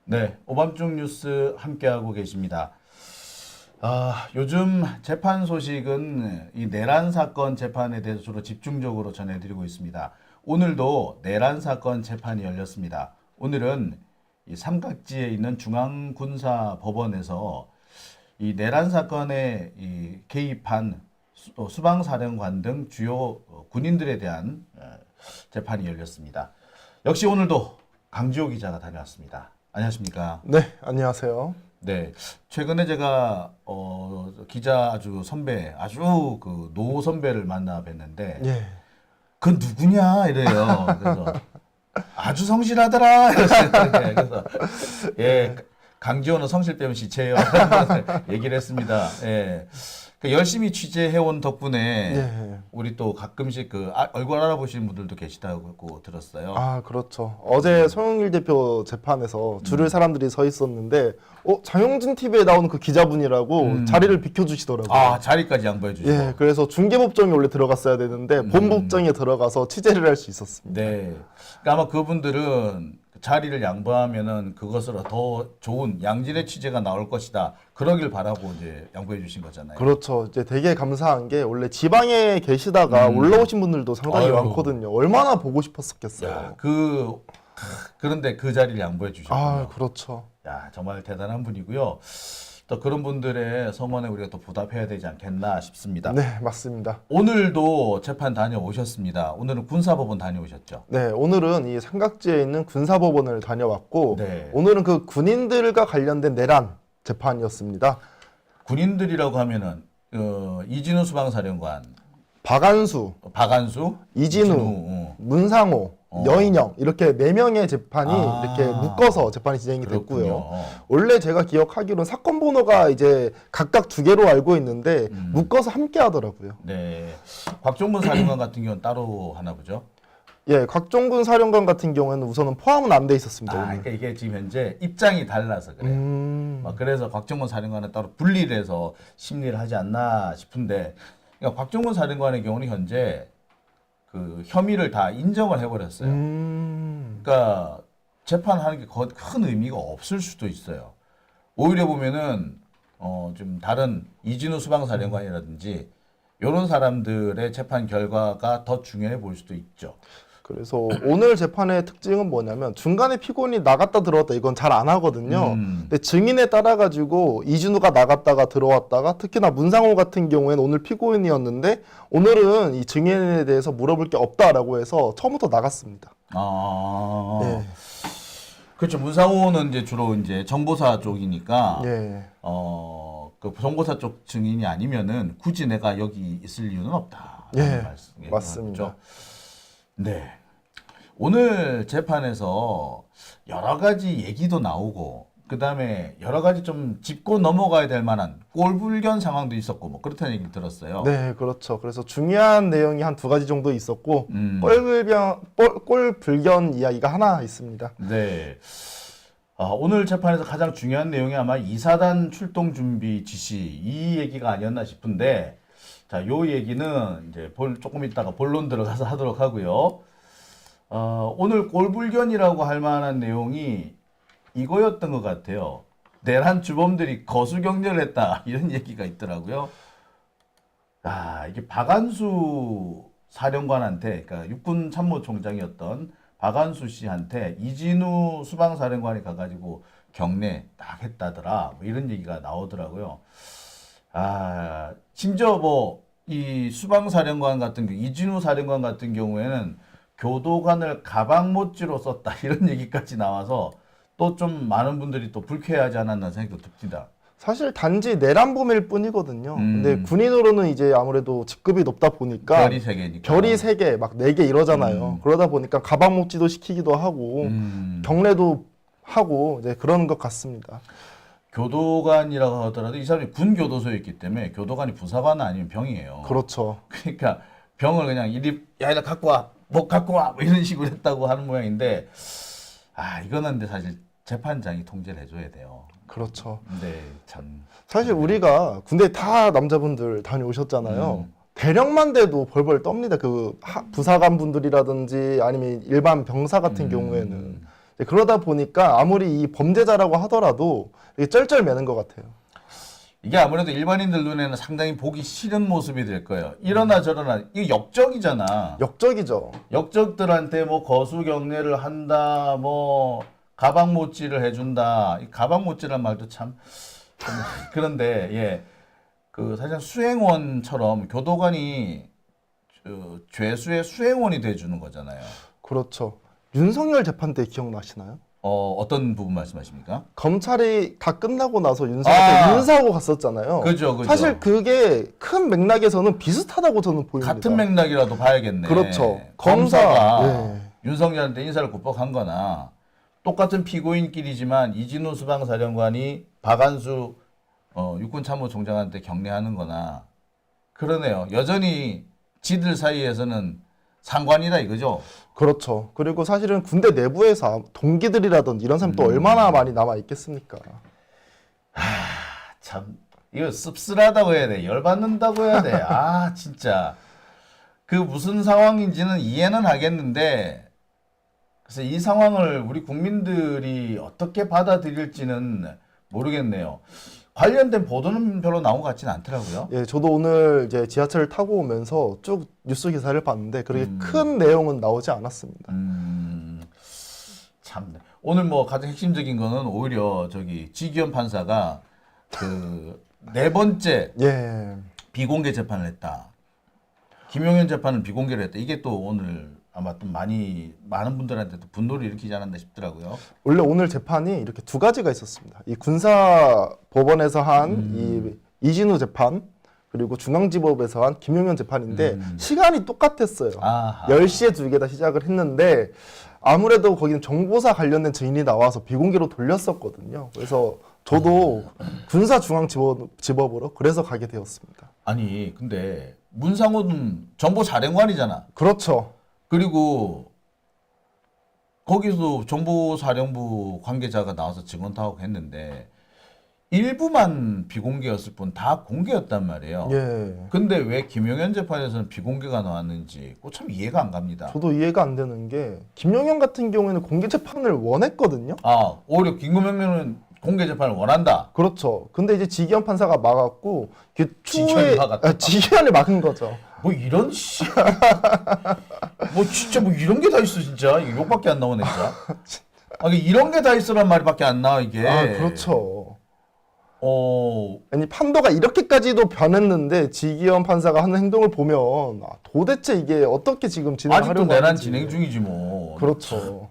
네, 오밤중 뉴스 함께하고 계십니다. 요즘 재판 소식은 이 내란 사건 재판에 대해서 주로 집중적으로 전해드리고 있습니다. 오늘도 내란 사건 재판이 열렸습니다. 오늘은 이 삼각지에 있는 중앙군사법원에서 이 내란 사건에 개입한 수방사령관 등 주요 군인들에 대한 재판이 열렸습니다. 역시 오늘도 강지호 기자가 다녀왔습니다. 안녕하십니까? 네, 안녕하세요. 네, 최근에 제가 기자 아주 선배, 아주 그 노 선배를 만나 뵀는데 예. 그 누구냐 이래요. 그래서 아주 성실하더라. 그래서 예, 강지호는 성실 빼면 시체예요. 얘기를 했습니다. 예. 열심히 취재해온 덕분에 예. 우리 또 가끔씩 얼굴 알아보시는 분들도 계시다고 들었어요. 아, 그렇죠. 어제 송영길 대표 재판에서 줄을 사람들이 서 있었는데, 장영진 TV에 나오는 그 기자분이라고 자리를 비켜주시더라고요. 자리까지 양보해 주시고. 예, 그래서 중계법정에 원래 들어갔어야 되는데, 본법정에 들어가서 취재를 할 수 있었습니다. 네. 그러니까 아마 그분들은 자리를 양보하면은 그것으로 더 좋은 양질의 취재가 나올 것이다. 그러길 바라고 이제 양보해 주신 거잖아요. 그렇죠. 이제 되게 감사한 게 원래 지방에 계시다가 올라오신 분들도 상당히 아유. 많거든요. 얼마나 보고 싶었었겠어요. 야, 그런데 그 자리를 양보해 주셨군요. 아, 그렇죠. 야, 정말 대단한 분이고요. 또 그런 분들의 성원에 우리가 또 보답해야 되지 않겠나 싶습니다. 네, 맞습니다. 오늘도 재판 다녀오셨습니다. 오늘은 군사법원 다녀오셨죠? 네, 오늘은 이 삼각지에 있는 군사법원을 다녀왔고, 네. 오늘은 그 군인들과 관련된 내란 재판이었습니다. 군인들이라고 하면은 이진우 수방사령관, 박안수, 박안수, 이진우, 문상호, 여인영 이렇게 4명의 재판이 아. 이렇게 묶어서 재판이 진행이 그렇군요. 됐고요. 원래 제가 기억하기로는 사건 번호가 이제 각각 2개로 알고 있는데 묶어서 함께 하더라고요. 네. 곽종근 사령관 같은 경우는 따로 하나 보죠. 예, 곽종근 사령관 같은 경우에는 우선은 포함은 안 돼 있었습니다. 오늘. 그러니까 이게 지금 현재 입장이 달라서 그래요. 그래서 곽종근 사령관은 따로 분리를 해서 심리를 하지 않나 싶은데, 그러니까 곽종근 사령관의 경우는 현재 그 혐의를 다 인정을 해버렸어요. 그러니까 재판하는 게 큰 의미가 없을 수도 있어요. 오히려 보면은 좀 다른 이진우 수방사령관이라든지 이런 사람들의 재판 결과가 더 중요해 보일 수도 있죠. 그래서 오늘 재판의 특징은 뭐냐면 중간에 피고인이 나갔다 들어왔다 이건 잘 안 하거든요. 근데 증인에 따라 가지고 이진우가 나갔다가 들어왔다가 특히나 문상호 같은 경우에는 오늘 피고인이었는데 오늘은 이 증인에 대해서 물어볼 게 없다라고 해서 처음부터 나갔습니다. 네. 예. 그렇죠. 문상호는 이제 주로 이제 정보사 쪽이니까 예. 그 정보사 쪽 증인이 아니면은 굳이 내가 여기 있을 이유는 없다. 예. 맞습니다. 그렇죠? 네. 오늘 재판에서 여러 가지 얘기도 나오고, 그 다음에 여러 가지 좀 짚고 넘어가야 될 만한 꼴불견 상황도 있었고, 뭐 그렇다는 얘기를 들었어요. 네, 그렇죠. 그래서 중요한 내용이 한 2가지 정도 있었고 꼴불견 이야기가 하나 있습니다. 네. 오늘 재판에서 가장 중요한 내용이 아마 2사단 출동 준비 지시 이 얘기가 아니었나 싶은데, 자, 요 얘기는 이제 조금 있다가 본론 들어가서 하도록 하고요. 오늘 꼴불견이라고 할 만한 내용이 이거였던 것 같아요. 내란 주범들이 거수경렬을 했다. 이런 얘기가 있더라고요. 이게 박안수 사령관한테, 그러니까 육군 참모총장이었던 박안수 씨한테 이진우 수방사령관이 가가지고 경례 딱 했다더라. 뭐 이런 얘기가 나오더라고요. 심지어 이 수방사령관 같은 경우, 이진우 사령관 같은 경우에는 교도관을 가방모찌로 썼다. 이런 얘기까지 나와서 또 좀 많은 분들이 또 불쾌하지 않았나 생각도 듭니다. 사실 단지 내란범일 뿐이거든요. 근데 군인으로는 이제 아무래도 직급이 높다 보니까 별이 3개니까. 별이 3개, 막 4개 이러잖아요. 그러다 보니까 가방 목지도 시키기도 하고 경례도 하고 이제 그런 것 같습니다. 교도관이라고 하더라도 이 사람이 군 교도소에 있기 때문에 교도관이 부사관 아니면 병이에요. 그렇죠. 그러니까 병을 그냥 이리 갖고 와, 목 갖고 와, 뭐 이런 식으로 했다고 하는 모양인데, 이거는 근데 사실 재판장이 통제를 해줘야 돼요. 그렇죠. 네, 참. 사실 우리가 군대 다 남자분들 다녀오셨잖아요. 대령만 돼도 벌벌 떱니다. 그 부사관 분들이라든지 아니면 일반 병사 같은 경우에는 그러다 보니까 아무리 이 범죄자라고 하더라도 이게 쩔쩔매는 것 같아요. 이게 아무래도 일반인들 눈에는 상당히 보기 싫은 모습이 될 거예요. 이러나 저러나 이게 역적이잖아. 역적이죠. 역적들한테 뭐 거수 경례를 한다, 뭐 가방 못질을 해준다. 이 가방 못질이란 말도 참 그런데 예, 그 사실 수행원처럼 교도관이 죄수의 수행원이 돼주는 거잖아요. 그렇죠. 윤석열 재판 때 기억나시나요? 어떤 부분 말씀하십니까? 검찰이 다 끝나고 나서 윤석열한테 인사하고 갔었잖아요. 그죠. 사실 그게 큰 맥락에서는 비슷하다고 저는 보입니다. 같은 맥락이라도 봐야겠네. 그렇죠. 검사가 네. 윤석열한테 인사를 굽벅한 거나 똑같은 피고인끼리지만 이진우 수방사령관이 박안수 육군참모총장한테 경례하는 거나 그러네요. 여전히 지들 사이에서는 상관이다 이거죠. 그렇죠. 그리고 사실은 군대 내부에서 동기들이라든지 이런 사람이 또 얼마나 많이 남아 있겠습니까? 참 이거 씁쓸하다고 해야 돼. 열받는다고 해야 돼. 아 진짜 그 무슨 상황인지는 이해는 하겠는데 그래서 이 상황을 우리 국민들이 어떻게 받아들일지는 모르겠네요. 관련된 보도는 별로 나온 것 같지는 않더라고요. 예, 저도 오늘 이제 지하철을 타고 오면서 쭉 뉴스 기사를 봤는데 그렇게 큰 내용은 나오지 않았습니다. 참 오늘 뭐 가장 핵심적인 거는 오히려 저기 지기현 판사가 그 네 번째 예, 비공개 재판을 했다. 김용현 재판은 비공개로 했다. 이게 또 오늘 아마 또 많은 분들한테도 분노를 일으키지 않았나 싶더라고요. 원래 오늘 재판이 이렇게 두 가지가 있었습니다. 이 군사 법원에서 한 이 이진우 재판 그리고 중앙지법에서 한 김용현 재판인데 시간이 똑같았어요. 아하. 10시에 두 개 다 시작을 했는데 아무래도 거기는 정보사 관련된 증인이 나와서 비공개로 돌렸었거든요. 그래서 저도 군사중앙지법으로 그래서 가게 되었습니다. 아니 근데 문상호는 정보사령관이잖아. 그렇죠. 그리고 거기서 정보사령부 관계자가 나와서 증언도 하고 했는데 일부만 비공개였을 뿐 다 공개였단 말이에요. 예. 근데 왜 김용현 재판에서는 비공개가 나왔는지 그거 참 이해가 안 갑니다. 저도 이해가 안 되는 게 김용현 같은 경우에는 공개 재판을 원했거든요. 아, 오히려 김금명은 공개 재판을 원한다. 그렇죠. 근데 이제 지기현 판사가 막았고 그 지기현이 막았다. 지기현을 막은 거죠. 뭐 이런 씨. 뭐 진짜 뭐 이런 게 다 있어 진짜. 이거 욕밖에 안 나오네 진짜. 아, 이런 게 다 있어란 말밖에 안 나와 이게. 아, 그렇죠. 어, 아니 판도가 이렇게까지도 변했는데 지기현 판사가 하는 행동을 보면 도대체 이게 어떻게 지금 진행하려고 아직도 내란 하는지. 진행 중이지 뭐. 그렇죠.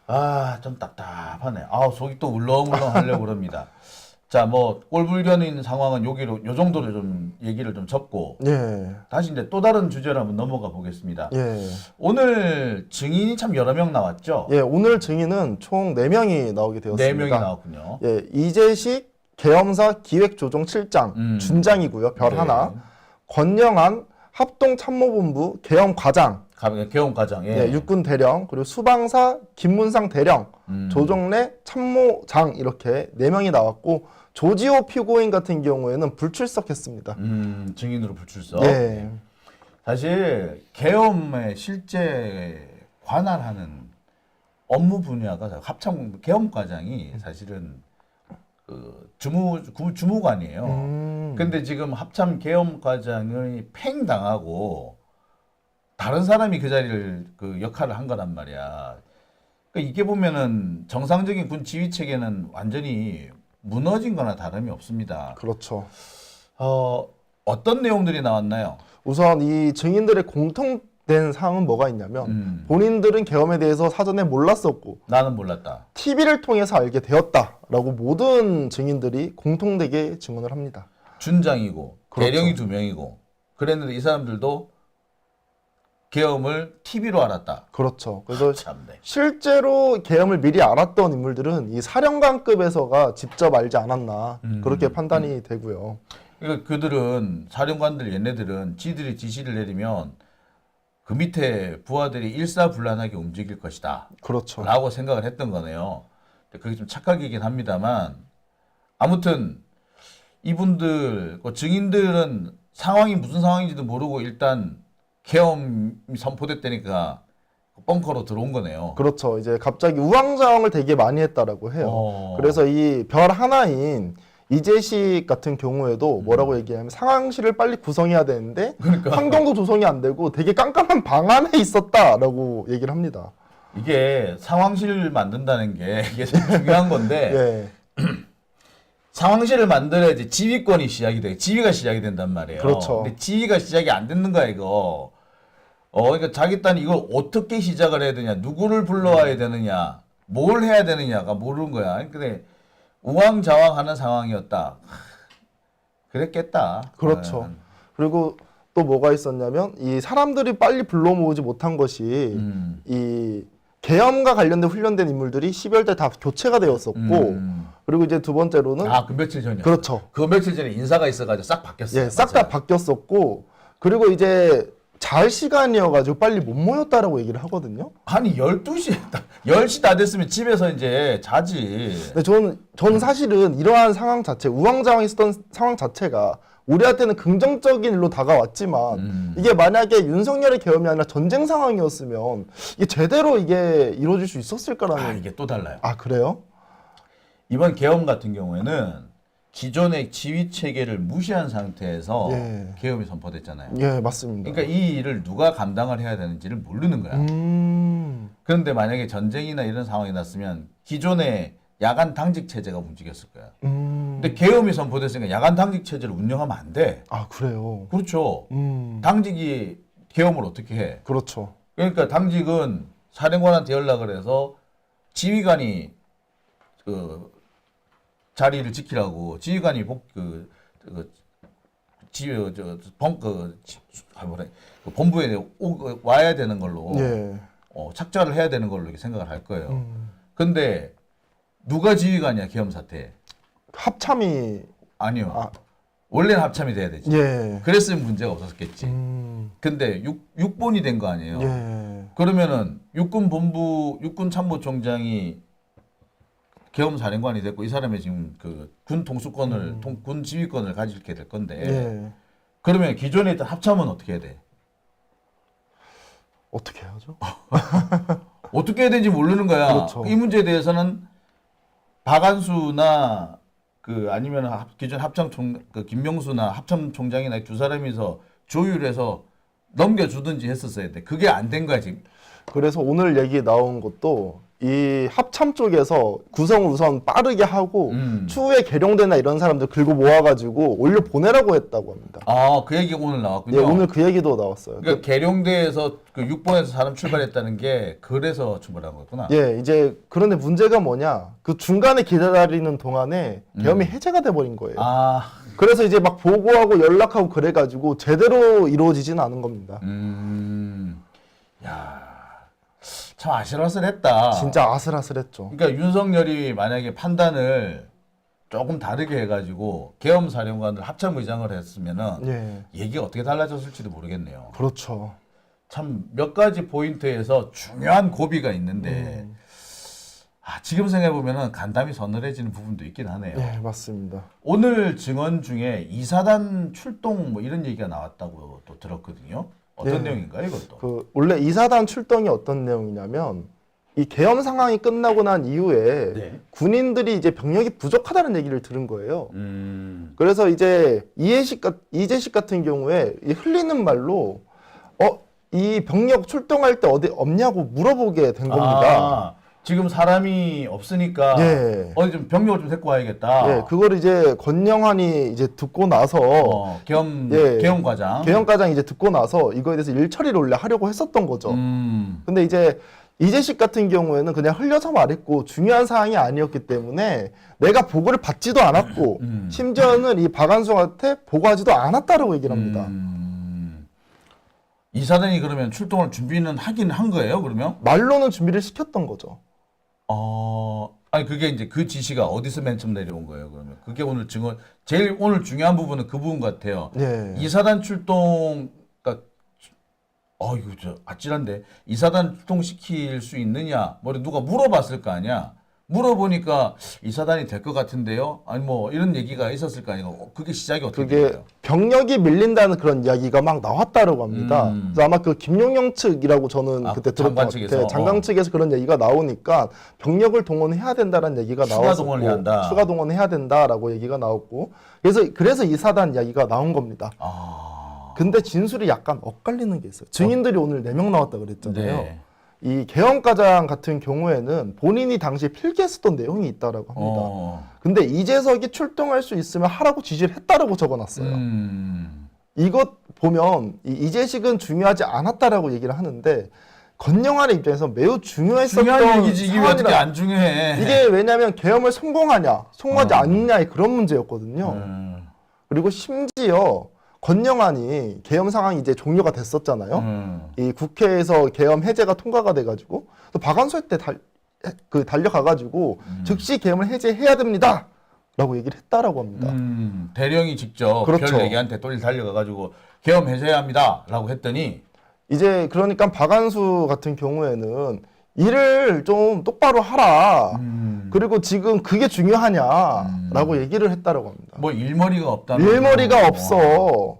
아, 좀 답답하네. 아, 속이 또 울렁울렁 하려고 그럽니다. 자, 뭐 꼴불견인 상황은 요 정도로 좀 얘기를 좀 접고 예. 다시 이제 또 다른 주제로 한번 넘어가 보겠습니다. 예. 오늘 증인이 참 여러 명 나왔죠? 예, 오늘 증인은 총 4명이 나오게 되었습니다. 4명이 나왔군요. 예, 이재식 계엄사 기획조정실장 준장이고요. 별 네. 하나. 권영한 합동참모본부 계엄과장, 개헌과장. 예. 예, 육군 대령, 그리고 수방사 김문상 대령, 조정래 참모장 이렇게 4명이 나왔고 조지호 피고인 같은 경우에는 불출석했습니다. 증인으로 불출석. 예. 사실 계엄에 실제 관할하는 업무 분야가 합참 계엄과장이 사실은 그 주무관이에요. 근데 지금 합참 계엄과장이 팽당하고 다른 사람이 그 자리를 그 역할을 한 거란 말이야. 그러니까 이게 보면은 정상적인 군 지휘 체계는 완전히 무너진 거나 다름이 없습니다. 그렇죠. 어떤 내용들이 나왔나요? 우선 이 증인들의 공통된 사항은 뭐가 있냐면 본인들은 계엄에 대해서 사전에 몰랐었고 나는 몰랐다. TV를 통해서 알게 되었다라고 모든 증인들이 공통되게 증언을 합니다. 준장이고 그렇죠. 대령이 2명이고 그랬는데 이 사람들도 계엄을 TV로 알았다. 그렇죠. 그래서 참네. 실제로 계엄을 미리 알았던 인물들은 이 사령관급에서가 직접 알지 않았나 그렇게 판단이 되고요. 그러니까 그들은 사령관들 얘네들은 지들이 지시를 내리면 그 밑에 부하들이 일사불란하게 움직일 것이다. 그렇죠. 라고 생각을 했던 거네요. 그게 좀 착각이긴 합니다만 아무튼 이분들 그 증인들은 상황이 무슨 상황인지도 모르고 일단 계엄이 선포됐다니까 벙커로 들어온 거네요. 그렇죠. 이제 갑자기 우왕좌왕을 되게 많이 했다라고 해요. 그래서 이 별 하나인 이재식 같은 경우에도 뭐라고 얘기하면 상황실을 빨리 구성해야 되는데 그러니까. 환경도 조성이 안 되고 되게 깜깜한 방 안에 있었다라고 얘기를 합니다. 이게 상황실을 만든다는 게 이게 중요한 건데 예. 상황실을 만들어야지 지휘권이 시작이 돼. 지휘가 시작이 된단 말이에요. 그렇죠. 근데 지휘가 시작이 안 되는 거야 이거. 그러니까 자기 딴 이걸 어떻게 시작을 해야 되냐, 누구를 불러와야 되느냐, 뭘 해야 되느냐가 모르는 거야. 근데 우왕좌왕하는 상황이었다. 그랬겠다. 그렇죠. 그리고 또 뭐가 있었냐면 이 사람들이 빨리 불러 모으지 못한 것이 이 계엄과 관련된 훈련된 인물들이 12월 때 다 교체가 되었었고 그리고 이제 두 번째로는 그 며칠 전이요. 그렇죠. 그 며칠 전에 인사가 있어가지고 싹 바뀌었어요. 예, 싹 다 바뀌었었고 그리고 이제 잘 시간이어가지고 빨리 못 모였다라고 얘기를 하거든요. 아니 12시, 10시 다 됐으면 집에서 이제 자지. 근데 저는 사실은 이러한 상황 자체, 우왕좌왕 있었던 상황 자체가 우리한테는 긍정적인 일로 다가왔지만 이게 만약에 윤석열의 계엄이 아니라 전쟁 상황이었으면 이게 제대로 이게 이루어질 수 있었을까라는. 이게 또 달라요. 아 그래요? 이번 계엄 같은 경우에는 기존의 지휘 체계를 무시한 상태에서 예. 계엄이 선포됐잖아요. 예, 맞습니다. 그러니까 이 일을 누가 감당을 해야 되는지를 모르는 거야. 그런데 만약에 전쟁이나 이런 상황이 났으면 기존의 야간 당직 체제가 움직였을 거야. 근데 계엄이 선포됐으니까 야간 당직 체제를 운영하면 안 돼. 아 그래요. 그렇죠. 당직이 계엄을 어떻게 해? 그렇죠. 그러니까 당직은 사령관한테 연락을 해서 지휘관이 그 자리를 지키라고 지휘관이 본부에 와야 되는 걸로 예. 착좌를 해야 되는 걸로 이렇게 생각을 할 거예요. 근데 누가 지휘관이야 계엄 사태? 합참이 아니요. 아. 원래는 합참이 돼야 되지. 예. 그랬으면 문제가 없었겠지. 근데 육본이 된 거 아니에요. 예. 그러면은 육군 참모총장이 계엄 사령관이 됐고 이 사람이 지금 그 군 통수권을 군 지휘권을 가지게 될 건데 예. 그러면 기존에 있던 합참은 어떻게 해야 돼? 어떻게 해야죠? 어떻게 해야 되는지 모르는 거야. 그렇죠. 이 문제에 대해서는 박안수나 아니면 기존 김명수나 합참총장이나 두 사람이서 조율해서 넘겨주든지 했었어야 돼. 그게 안 된 거야 지금. 그래서 오늘 얘기 나온 것도 이 합참 쪽에서 구성을 우선 빠르게 하고 추후에 계룡대나 이런 사람들 긁어 모아가지고 올려 보내라고 했다고 합니다. 그 얘기가 오늘 나왔군요. 예, 오늘 그 얘기도 나왔어요. 그러니까 계룡대에서 그 6번에서 사람 출발했다는 게 그래서 출발한 거구나. 예, 이제 그런데 문제가 뭐냐? 그 중간에 기다리는 동안에 계엄이 해제가 돼버린 거예요. 그래서 이제 막 보고하고 연락하고 그래가지고 제대로 이루어지지는 않은 겁니다. 야, 참 아슬아슬했다. 진짜 아슬아슬했죠. 그러니까 윤석열이 만약에 판단을 조금 다르게 해가지고 계엄 사령관을 합참 의장을 했으면은 예, 얘기가 어떻게 달라졌을지도 모르겠네요. 그렇죠. 참 몇 가지 포인트에서 중요한 고비가 있는데 지금 생각해 보면은 간담이 서늘해지는 부분도 있긴 하네요. 예, 맞습니다. 오늘 증언 중에 이사단 출동 뭐 이런 얘기가 나왔다고 또 들었거든요. 어떤 네. 내용인가요, 이것도? 그 원래 이사단 출동이 어떤 내용이냐면 이 계엄 상황이 끝나고 난 이후에 네. 군인들이 이제 병력이 부족하다는 얘기를 들은 거예요. 그래서 이제 이재식 같은 경우에 이 흘리는 말로 이 병력 출동할 때 어디 없냐고 물어보게 된 겁니다. 지금 사람이 없으니까 예. 어디 좀 병력을 좀 데리고 와야겠다. 예, 그걸 이제 권영환이 이제 듣고 나서 계엄 과장. 계엄 과장이 이제 듣고 나서 이거에 대해서 일 처리를 원래 하려고 했었던 거죠. 근데 이제 이재식 같은 경우에는 그냥 흘려서 말했고 중요한 사항이 아니었기 때문에 내가 보고를 받지도 않았고 심지어는 이 박안수한테 보고하지도 않았다라고 얘기를 합니다. 이사단이 그러면 출동을 준비는 하긴 한 거예요, 그러면? 말로는 준비를 시켰던 거죠. 아니 그게 이제 그 지시가 어디서 맨 처음 내려온 거예요, 그러면? 그게 오늘 증언 제일 오늘 중요한 부분은 그 부분 같아요. 예. 이사단 출동 그러니까 이거 저 아찔한데 이사단 출동시킬 수 있느냐? 뭐 누가 물어봤을 거 아니야? 물어보니까 이사단이 될 것 같은데요. 아니 뭐 이런 얘기가 있었을 거 아니에요. 그게 시작이 어떻게 그게 돼요? 병력이 밀린다는 그런 이야기가 막 나왔다라고 합니다. 그래서 아마 그 김용영 측이라고 저는 그때 들었던 장관 것 측에서? 같아요. 장관 측에서 그런 얘기가 나오니까 병력을 동원해야 된다는 얘기가 추가 나왔고 동원을 해야 한다. 추가 동원해야 된다라고 얘기가 나왔고 그래서 이사단 이야기가 나온 겁니다. 근데 진술이 약간 엇갈리는 게 있어요. 증인들이 오늘 4명 나왔다 그랬잖아요. 네. 이 계엄과장 같은 경우에는 본인이 당시에 필기했었던 내용이 있다라고 합니다. 근데 이재석이 출동할 수 있으면 하라고 지시를 했다라고 적어놨어요. 이것 보면 이재식은 중요하지 않았다라고 얘기를 하는데 권영환의 입장에서 매우 중요했었던 중요한 얘기지 이게 왜 어떻게 사안이라. 안 중요해? 이게 왜냐하면 계엄을 성공하냐 성공하지 않느냐의 그런 문제였거든요. 그리고 심지어 권영환이 계엄 상황이 이제 종료가 됐었잖아요. 이 국회에서 계엄 해제가 통과가 돼가지고 또 박완수할 때 달려가가지고 즉시 계엄을 해제해야 됩니다라고 얘기를 했다라고 합니다. 대령이 직접 그렇죠. 별내기한테 똘 달려가가지고 계엄 해제해야 합니다라고 했더니 이제 그러니까 박완수 같은 경우에는 일을 좀 똑바로 하라. 그리고 지금 그게 중요하냐라고 얘기를 했다라고 합니다. 뭐 일머리가 없다는 일머리가 거. 없어.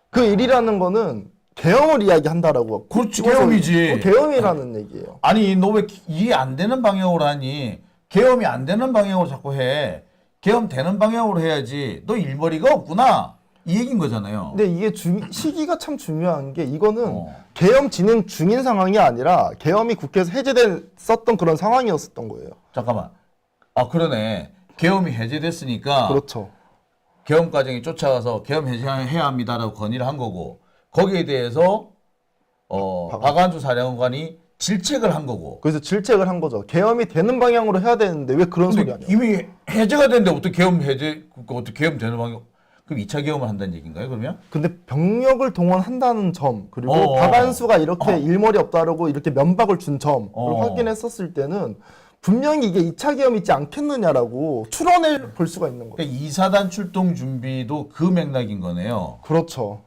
그 일이라는 거는 계엄을 이야기한다라고. 그렇지, 계엄이지. 계엄이라는 얘기예요. 아니 너 왜 이해 안 되는 방향으로 하니? 계엄이 안 되는 방향으로 자꾸 해. 계엄 되는 방향으로 해야지. 너 일머리가 없구나. 이 얘기인 거잖아요. 근데 이게 시기가 참 중요한 게 이거는 계엄 진행 중인 상황이 아니라 계엄이 국회에서 해제됐었던 그런 상황이었었던 거예요. 잠깐만. 아 그러네. 계엄이 해제됐으니까 그렇죠. 계엄 과정에 쫓아가서 계엄 해제해야 합니다라고 건의를 한 거고 거기에 대해서 박완수 사령관이 질책을 한 거고. 그래서 질책을 한 거죠. 계엄이 되는 방향으로 해야 되는데 왜 그런 소리 근데 하냐. 이미 해제가 됐는데 어떻게 계엄 해제 어떻게 계엄 되는 방향? 그럼 2차 계엄을 한다는 얘기인가요? 그러면? 근데 병력을 동원한다는 점 그리고 어어. 박완수가 이렇게 일머리 없다라고 이렇게 면박을 준 점을 확인했었을 때는 분명히 이게 2차 계엄 있지 않겠느냐라고 추론해 볼 수가 있는 거예요. 그러니까 2사단 출동 준비도 그 맥락인 거네요. 그렇죠.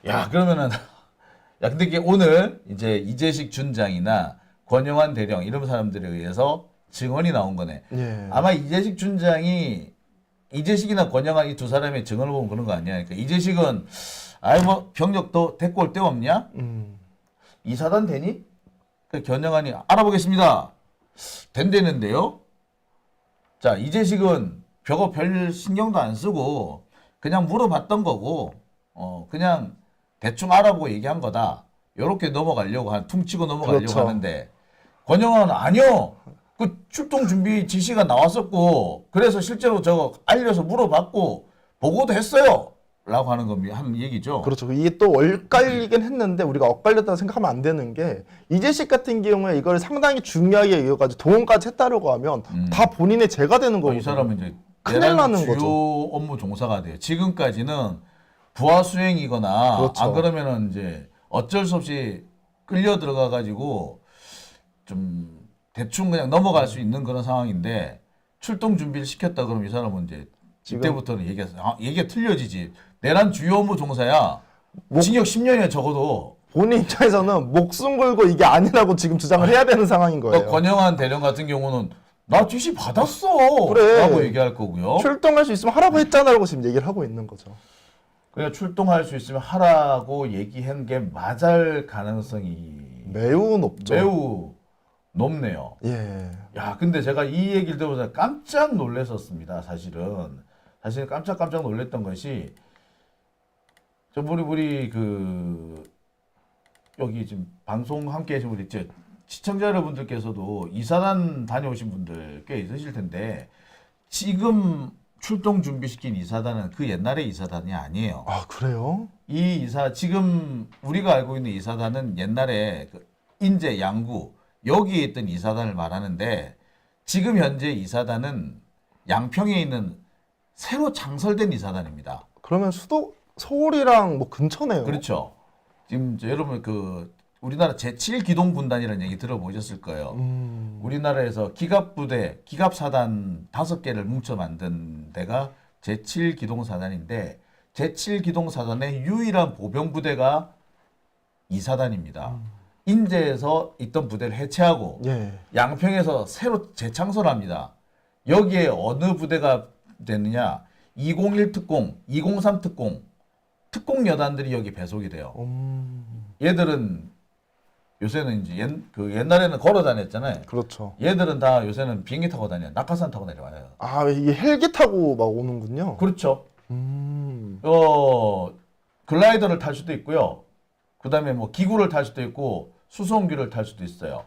야 그러면은 야 근데 이게 오늘 이제 이재식 준장이나 권영환 대령 이런 사람들에 의해서 증언이 나온 거네. 예. 아마 이재식 준장이 이재식이나 권영환 이 두 사람의 증언을 보면 그런 거 아니야. 그러니까 이재식은 아이 뭐 병력도 데리고 올 데 없냐? 이사단 되니? 그 권영환이 알아보겠습니다. 된대는데요. 자 이재식은 별 신경도 안 쓰고 그냥 물어봤던 거고 그냥 대충 알아보고 얘기한 거다. 요렇게 넘어가려고 퉁치고 넘어가려고 그렇죠. 하는데 권영환은 아니요. 그 출동 준비 지시가 나왔었고 그래서 실제로 저거 알려서 물어봤고 보고도 했어요. 라고 하는 겁니다. 하는 얘기죠. 그렇죠. 이게 또 엇갈리긴 했는데 우리가 엇갈렸다고 생각하면 안 되는 게 이재식 같은 경우에 이걸 상당히 중요하게 여겨가지고 동원까지 했다라고 하면 다 본인의 죄가 되는 거고. 이 사람은 이제 큰일 대단히 나는 주요 거죠. 업무 종사가 돼요. 지금까지는 부하 수행이거나 그렇죠. 안 그러면은 이제 어쩔 수 없이 끌려 들어가 가지고 좀 대충 그냥 넘어갈 수 있는 그런 상황인데 출동 준비를 시켰다 그러면 이 사람은 이제 이때부터는 얘기가 틀려지지. 내란 주요 업무 종사야. 징역 10년이야 적어도. 본인 입장에서는 목숨 걸고 이게 아니라고 지금 주장을 해야 되는 상황인 거예요. 그러니까 권영환 대령 같은 경우는 나 지시 받았어. 그래. 라고 얘기할 거고요. 출동할 수 있으면 하라고 했잖아라고 지금 얘기를 하고 있는 거죠. 그냥 출동할 수 있으면 하라고 얘기한 게 맞을 가능성이 매우 높죠. 매우 높네요. 예. 야, 근데 제가 이 얘기를 들어보자 깜짝 놀랐었습니다. 사실은 깜짝 놀랐던 것이 저 우리 그 여기 지금 방송 함께 하신 우리 시청자 여러분들께서도 이사단 다녀오신 분들 꽤 있으실 텐데 지금 출동 준비시킨 이사단은 그 옛날의 이사단이 아니에요. 아 그래요? 지금 우리가 알고 있는 이사단은 옛날에 그 인제 양구 여기에 있던 이사단을 말하는데 지금 현재 이사단은 양평에 있는 새로 창설된 이사단입니다. 그러면 서울이랑 뭐 근처네요. 그렇죠. 지금 여러분 그 우리나라 제7기동군단이라는 얘기 들어보셨을 거예요. 우리나라에서 기갑부대, 기갑사단 5개를 뭉쳐 만든 데가 제7기동사단인데 제7기동사단의 유일한 보병부대가 이사단입니다. 인제에서 있던 부대를 해체하고 예. 양평에서 새로 재창설합니다. 여기에 어느 부대가 되느냐? 201 특공, 203 특공, 특공 여단들이 여기 배속이 돼요. 얘들은 요새는 이제 옛날에는 걸어 다녔잖아요. 그렇죠. 얘들은 다 요새는 비행기 타고 다녀요. 낙하산 타고 내려와요. 아, 이게 헬기 타고 막 오는군요. 그렇죠. 음. 글라이더를 탈 수도 있고요. 그다음에 뭐 기구를 탈 수도 있고 수송기를 탈 수도 있어요.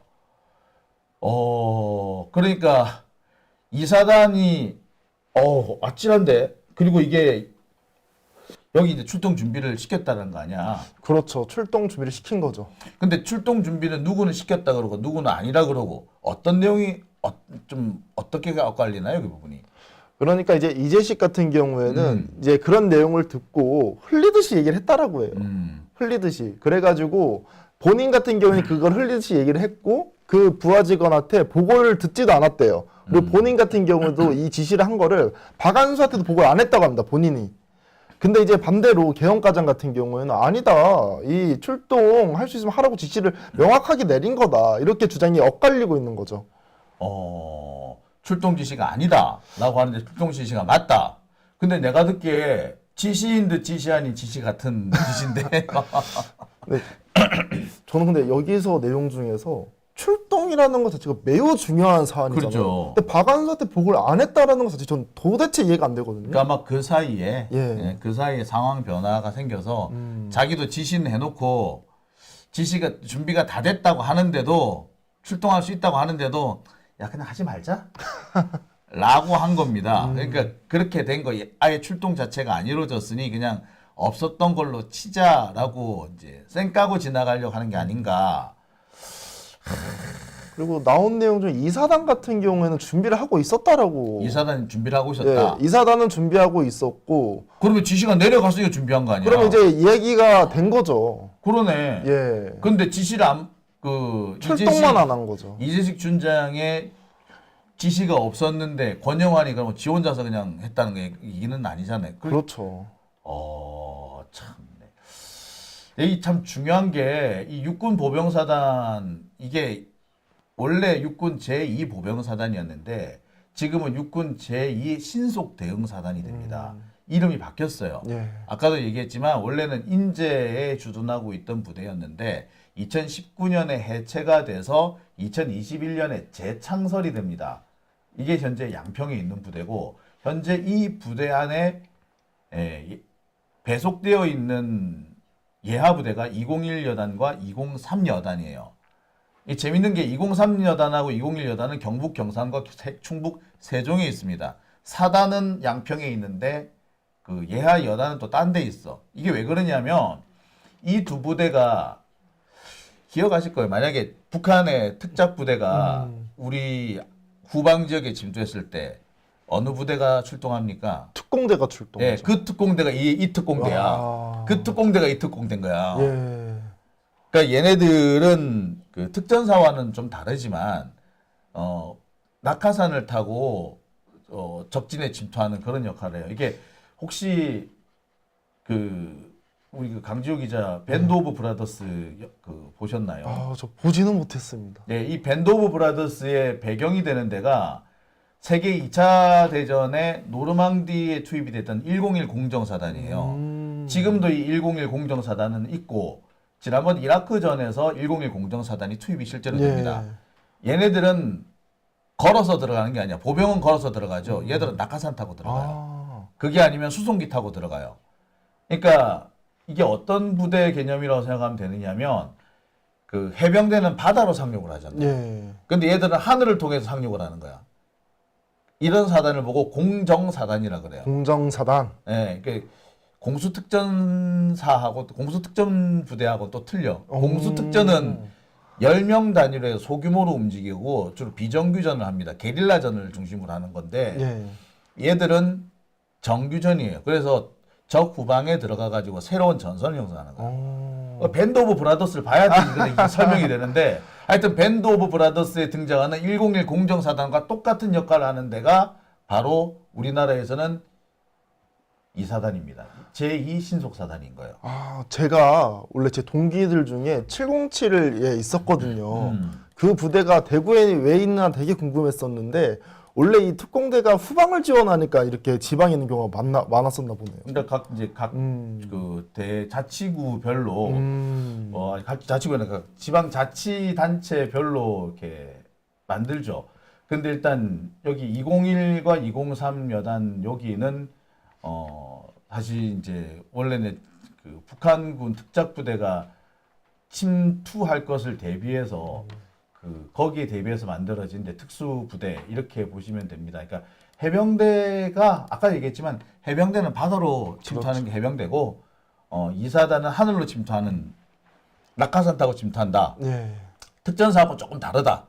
그러니까 이사단이 아찔한데. 그리고 이게 여기 이제 출동 준비를 시켰다는 거 아니야. 그렇죠. 출동 준비를 시킨 거죠. 근데 출동 준비는 누구는 시켰다 그러고 누구는 아니라 그러고 어떤 내용이 좀 어떻게 엇갈리나요, 그 부분이? 그러니까 이제 이재식 같은 경우에는 이제 그런 내용을 듣고 흘리듯이 얘기를 했다라고 해요. 흘리듯이. 그래가지고 본인 같은 경우는 그걸 흘리듯이 얘기를 했고 그 부하 직원한테 보고를 듣지도 않았대요. 그리고 본인 같은 경우도 이 지시를 한 거를 박안수한테도 보고를 안 했다고 합니다. 본인이. 근데 이제 반대로 개헌과장 같은 경우에는 아니다. 이 출동할 수 있으면 하라고 지시를 명확하게 내린 거다. 이렇게 주장이 엇갈리고 있는 거죠. 출동 지시가 아니다라고 하는데 출동 지시가 맞다. 근데 내가 듣기에 지시인 듯 지시 아닌 지시 같은 지시인데. 네. 저는 근데 여기서 내용 중에서 출동이라는 것 자체가 매우 중요한 사안이잖아요. 그렇죠. 근데 박안수한테 보고를 안 했다라는 것 자체 전 도대체 이해가 안 되거든요. 그러니까 아마 그 사이에 예. 그 사이에 상황 변화가 생겨서 자기도 지시는 해놓고 지시가 준비가 다 됐다고 하는데도 출동할 수 있다고 하는데도 야 그냥 하지 말자 라고 한 겁니다. 그러니까 그렇게 된 거 아예 출동 자체가 안 이루어졌으니 그냥 없었던 걸로 치자라고 이제 쌩 까고 지나가려고 하는 게 아닌가. 그리고 나온 내용 중 이사단 같은 경우에는 준비를 하고 있었다라고. 이사단 준비를 하고 있었다. 예, 이사단은 준비하고 있었고. 그러면 지시가 내려갔으니까 준비한 거 아니야? 그러면 이제 얘기가 된 거죠. 그러네. 예. 근데 지시를 출동만 안 한 거죠. 이재식 준장의 지시가 없었는데 권영환이 그러면 지 혼자서 그냥 했다는 게 이기는 아니잖아요. 그렇죠. 참네. 이 참 중요한 게 이 육군 보병사단 이게 원래 육군 제2 보병사단이었는데 지금은 육군 제2 신속 대응사단이 됩니다. 이름이 바뀌었어요. 예. 아까도 얘기했지만 원래는 인제에 주둔하고 있던 부대였는데 2019년에 해체가 돼서 2021년에 재창설이 됩니다. 이게 현재 양평에 있는 부대고 현재 이 부대 안에 배속되어 있는 예하 부대가 201 여단과 203 여단이에요. 이 재밌는 게 203 여단하고 201 여단은 경북 경산과 충북 세종에 있습니다. 사단은 양평에 있는데 그 예하 여단은 또 딴 데 있어. 이게 왜 그러냐면 이 두 부대가 기억하실 거예요. 만약에 북한의 특작 부대가 우리 후방 지역에 침투했을 때 어느 부대가 출동합니까? 특공대가 출동. 예, 그 특공대가 이 특공대야. 와. 그 특공대가 이 특공대인 거야. 예. 그러니까 얘네들은 그 특전사와는 좀 다르지만 낙하산을 타고 적진에 침투하는 그런 역할을 해요. 이게 혹시 우리 그 강지호 기자 밴드 오브 브라더스 보셨나요? 아, 저 보지는 못했습니다. 네, 이 밴드 오브 브라더스의 배경이 되는 데가 세계 2차 대전에 노르망디에 투입이 됐던 101 공정사단이에요. 지금도 이 101 공정사단은 있고 지난번 이라크전에서 101 공정사단이 투입이 실제로 됩니다. 얘네들은 걸어서 들어가는 게 아니야. 보병은 걸어서 들어가죠. 얘들은 낙하산 타고 들어가요. 그게 아니면 수송기 타고 들어가요. 그러니까 이게 어떤 부대 개념이라고 생각하면 되느냐면 그 해병대는 바다로 상륙을 하잖아요. 예. 근데 얘들은 하늘을 통해서 상륙을 하는 거야. 이런 사단을 보고 공정사단이라 그래요. 공정사단. 예, 그 공수특전사하고 공수특전부대하고 또 틀려. 공수특전은 10명 단위로 해서 소규모로 움직이고 주로 비정규전을 합니다. 게릴라전을 중심으로 하는 건데 예. 얘들은 정규전이에요. 그래서 적 후방에 들어가 가지고 새로운 전선을 형성하는 거예요. 밴드 오브 브라더스를 봐야지 이게 설명이 되는데 하여튼 밴드 오브 브라더스에 등장하는 101 공정사단과 똑같은 역할을 하는 데가 바로 우리나라에서는 2사단입니다. 제2 신속사단인 거예요. 아, 제가 원래 제 동기들 중에 707에 있었거든요. 그 부대가 대구에 왜 있나 되게 궁금했었는데 원래 이 특공대가 후방을 지원하니까 이렇게 지방에 있는 경우가 많았었나 보네요. 그러니까 각 그 대자치구별로 각 자치구는 각 지방 자치 단체별로 이렇게 만들죠. 근데 일단 여기 201과 203 여단 여기는 다시 이제 원래는 그 북한군 특작부대가 침투할 것을 대비해서 그 거기에 대비해서 만들어진 데 특수부대 이렇게 보시면 됩니다. 그러니까 해병대가 아까 얘기했지만 해병대는 바다로 침투하는 게 해병대고 2사단은 하늘로 침투하는 낙하산 타고 침투한다. 네. 특전사하고 조금 다르다.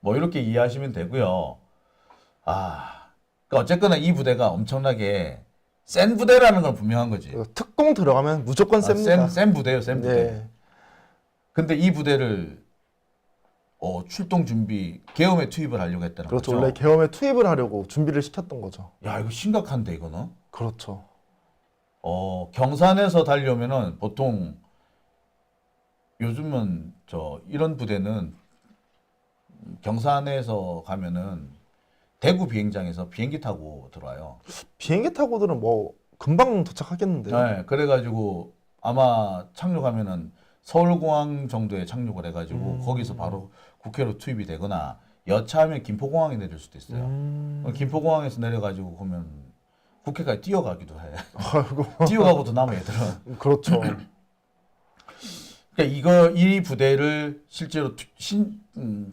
뭐 이렇게 이해하시면 되고요. 그러니까 어쨌거나 이 부대가 엄청나게 센 부대라는 건 분명한 거지. 특공 들어가면 무조건 셉니다. 센 부대요, 센 부대. 네. 근데 이 부대를 출동 준비 계엄에 투입을 하려고 했다는 그렇죠. 거죠. 원래 계엄에 투입을 하려고 준비를 시켰던 거죠. 야, 이거 심각한데 이거는. 그렇죠. 경산에서 달려오면은 보통 요즘은 이런 부대는 경산에서 가면은 대구 비행장에서 비행기 타고 들어와요. 비행기 타고들은 뭐 금방 도착하겠는데요. 네, 그래가지고 아마 착륙하면은 서울공항 정도에 착륙을 해가지고 거기서 바로 국회로 투입이 되거나 여차하면 김포공항에 내릴 수도 있어요. 김포공항에서 내려가지고 보면 국회까지 뛰어가기도 해. 아이고. 뛰어가고도 남아 얘들은. 그렇죠. 그러니까 이 부대를 실제로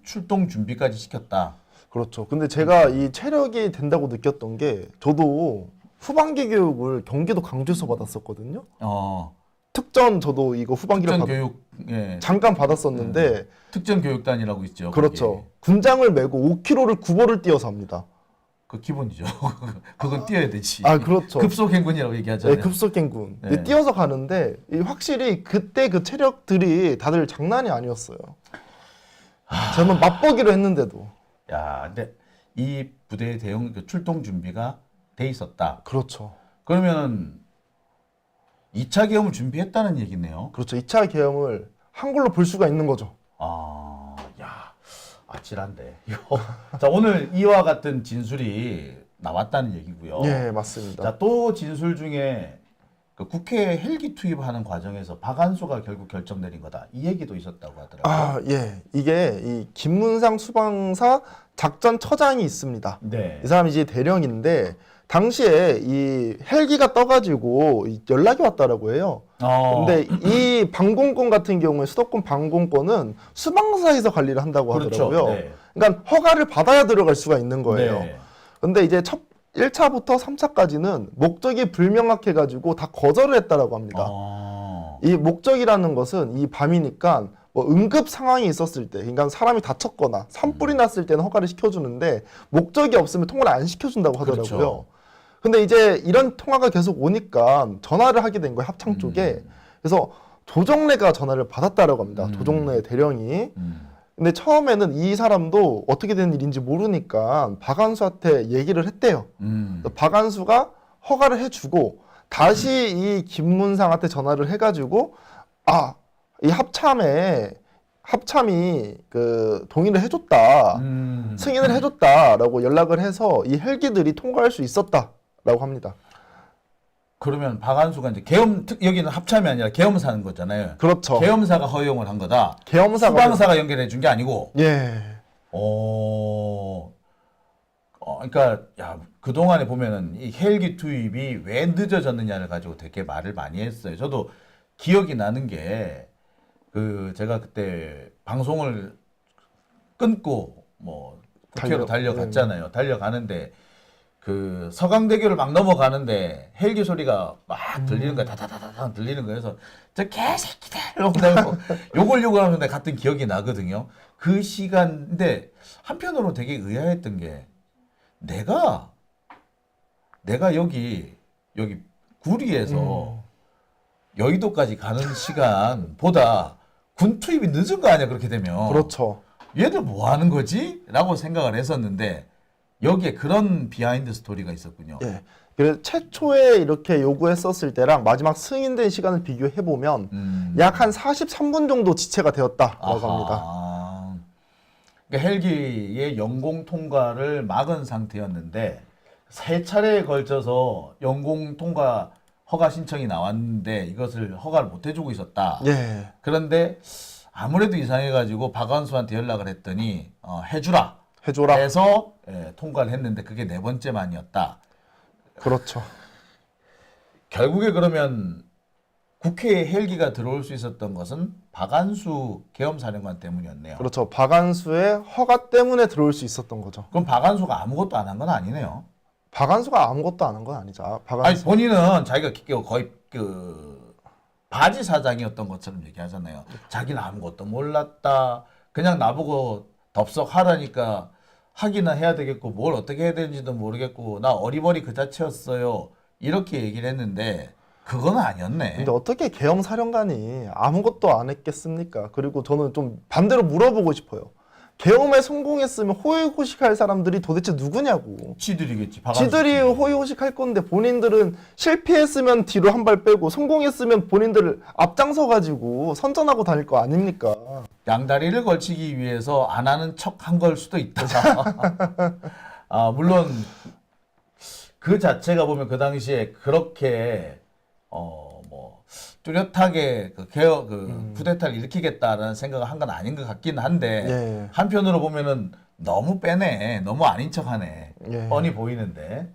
출동 준비까지 시켰다. 그렇죠. 근데 제가 이 체력이 된다고 느꼈던 게 저도 후반기 교육을 경기도 광주에서 받았었거든요. 특전 저도 이거 후반기를 특전 교육, 예. 잠깐 받았었는데 특전 교육단이라고 있죠. 그렇죠. 거기에. 군장을 메고 5km를 9보를 뛰어서 합니다. 그 기본이죠. 그건 뛰어야 되지. 아, 그렇죠. 급속행군이라고 얘기하잖아요. 네, 급속행군. 네. 뛰어서 가는데 확실히 그때 그 체력들이 다들 장난이 아니었어요. 저는 맛보기로 했는데도. 야, 근데 이 부대의 대응 출동 준비가 돼 있었다. 그렇죠. 그러면 2차 계엄을 준비했다는 얘기네요. 그렇죠. 2차 계엄을 한 걸로 볼 수가 있는 거죠. 아찔한데. 자, 오늘 이와 같은 진술이 나왔다는 얘기고요. 예, 맞습니다. 자, 또 진술 중에 그 국회 헬기 투입하는 과정에서 박한수가 결국 결정 내린 거다. 이 얘기도 있었다고 하더라고요. 예. 이게 이 김문상 수방사 작전처장이 있습니다. 네. 이 사람이 이제 대령인데 당시에 이 헬기가 떠가지고 연락이 왔다라고 해요. 근데 이 방공권 같은 경우에 수도권 방공권은 수방사에서 관리를 한다고 그렇죠. 하더라고요. 네. 그러니까 허가를 받아야 들어갈 수가 있는 거예요. 네. 근데 이제 1차부터 3차까지는 목적이 불명확해가지고 다 거절을 했다라고 합니다. 이 목적이라는 것은 이 밤이니까 뭐 응급 상황이 있었을 때, 그러니까 사람이 다쳤거나 산불이 났을 때는 허가를 시켜주는데 목적이 없으면 통화를 안 시켜준다고 하더라고요. 그렇죠. 근데 이제 이런 통화가 계속 오니까 전화를 하게 된 거예요, 합창 쪽에. 그래서 조정래가 전화를 받았다라고 합니다. 조정래 대령이. 근데 처음에는 이 사람도 어떻게 된 일인지 모르니까 박한수한테 얘기를 했대요. 박한수가 허가를 해주고 다시 이 김문상한테 전화를 해가지고 이 합참이 그 동의를 해줬다, 승인을 해줬다라고 연락을 해서 이 헬기들이 통과할 수 있었다라고 합니다. 그러면 박한수가 이제 여기는 합참이 아니라 계엄사는 거잖아요. 그렇죠. 계엄사가 허용을 한 거다. 계엄사가 수방사가 연결해 준 게 아니고. 예. 그러니까 그 동안에 보면은 이 헬기 투입이 왜 늦어졌느냐를 가지고 되게 말을 많이 했어요. 저도 기억이 나는 게 제가 그때 방송을 끊고 뭐 국회로 달려갔잖아요. 달려가는데 그 서강대교를 막 넘어가는데 헬기 소리가 막 들리는 거야. 다다다다 들리는 거예요. 그래서 저 개새끼들 욕을 하는데 갔던 기억이 나거든요. 그 시간인데 한편으로 되게 의아했던 게 내가 여기 구리에서 여의도까지 가는 시간보다 군 투입이 늦은 거 아니야, 그렇게 되면. 그렇죠. 얘들 뭐 하는 거지? 라고 생각을 했었는데 여기에 그런 비하인드 스토리가 있었군요. 예. 그래서 최초에 이렇게 요구했었을 때랑 마지막 승인된 시간을 비교해 보면 약 한 43분 정도 지체가 되었다라고 합니다. 그러니까 헬기의 영공 통과를 막은 상태였는데 세 차례에 걸쳐서 영공 통과 허가 신청이 나왔는데 이것을 허가를 못 해주고 있었다. 예. 그런데 아무래도 이상해가지고 박완수한테 연락을 했더니 해주라 해서 통과를 했는데 그게 네 번째만이었다. 그렇죠. 결국에 그러면 국회에 헬기가 들어올 수 있었던 것은 박완수 계엄사령관 때문이었네요. 그렇죠. 박완수의 허가 때문에 들어올 수 있었던 거죠. 그럼 박완수가 아무것도 안 한 건 아니네요. 박완수가 아무것도 안 한 건 아니죠. 아니 본인은 자기가 거의 그 바지 사장이었던 것처럼 얘기하잖아요. 자기는 아무것도 몰랐다. 그냥 나보고 덥석 하라니까 하기는 해야 되겠고 뭘 어떻게 해야 되는지도 모르겠고 나 어리버리 그 자체였어요. 이렇게 얘기를 했는데 그건 아니었네. 근데 어떻게 계엄사령관이 아무것도 안 했겠습니까? 그리고 저는 좀 반대로 물어보고 싶어요. 계엄에 성공했으면 호의호식할 사람들이 도대체 누구냐고. 지들이겠지. 지들이 호의호식할 건데 본인들은 실패했으면 뒤로 한 발 빼고 성공했으면 본인들을 앞장서 가지고 선전하고 다닐 거 아닙니까? 양다리를 걸치기 위해서 안 하는 척 한 걸 수도 있다. 물론 그 자체가 보면 그 당시에 그렇게 뭐 뚜렷하게 쿠데타를 일으키겠다라는 생각을 한 건 아닌 것 같긴 한데 예. 한편으로 보면은 너무 빼네, 너무 아닌 척하네, 예. 뻔히 보이는데.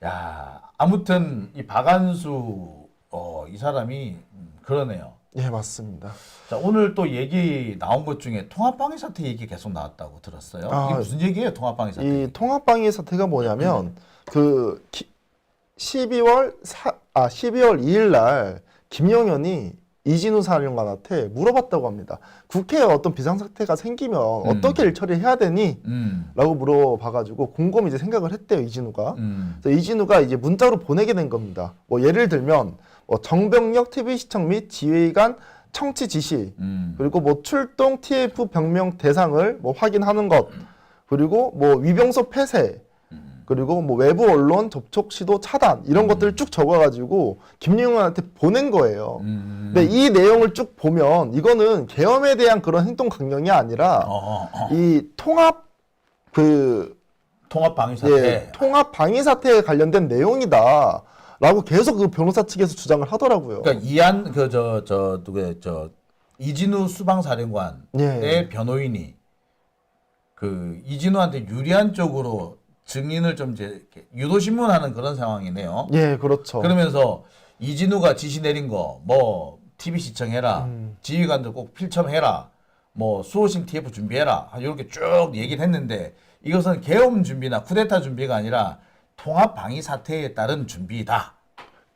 야, 아무튼 이 박완수 이 사람이 그러네요. 예, 맞습니다. 자, 오늘 또 얘기 나온 것 중에 통합방위 사태 얘기 계속 나왔다고 들었어요. 이게 무슨 얘기예요, 통합방위 사태? 이 통합방위 사태가 뭐냐면 그 12월 2일 날 김영현이 이진우 사령관한테 물어봤다고 합니다. 국회에 어떤 비상사태가 생기면 어떻게 일 처리해야 되니? 라고 물어봐가지고 곰곰이 이제 생각을 했대요, 이진우가. 그래서 이진우가 이제 문자로 보내게 된 겁니다. 뭐 예를 들면 뭐 정병력 TV시청 및 지휘관 청취 지시, 그리고 뭐 출동 TF 병명 대상을 뭐 확인하는 것, 그리고 뭐 위병소 폐쇄, 그리고 뭐 외부 언론 접촉 시도 차단 이런 것들을 쭉 적어가지고 김영현한테 보낸 거예요. 근데 이 내용을 쭉 보면 이거는 계엄에 대한 그런 행동 강령이 아니라 이 통합방위 사태, 통합 방위 사태에 관련된 내용이다라고 계속 그 변호사 측에서 주장을 하더라고요. 그러니까 이진우 수방사령관의 예. 변호인이 그 이진우한테 유리한 쪽으로 증인을 좀 이제 유도신문하는 그런 상황이네요. 예, 그렇죠. 그러면서 이진우가 지시 내린 거, 뭐 TV 시청해라, 지휘관들 꼭 필참해라, 뭐 수호신 TF 준비해라, 이렇게 쭉 얘기를 했는데 이것은 계엄 준비나 쿠데타 준비가 아니라 통합방위 사태에 따른 준비다.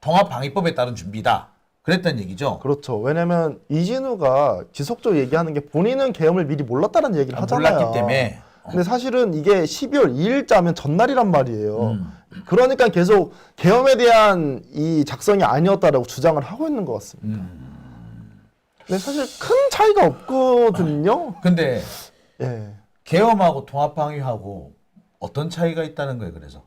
통합방위법에 따른 준비다. 그랬던 얘기죠. 그렇죠. 왜냐면 이진우가 지속적으로 얘기하는 게 본인은 계엄을 미리 몰랐다는 얘기를 하잖아요. 몰랐기 때문에. 근데 사실은 이게 12월 2일자면 전날이란 말이에요. 그러니까 계속 계엄에 대한 이 작성이 아니었다라고 주장을 하고 있는 것 같습니다. 근데 사실 큰 차이가 없거든요. 근데 예. 계엄하고 통합방위하고 어떤 차이가 있다는 거예요, 그래서?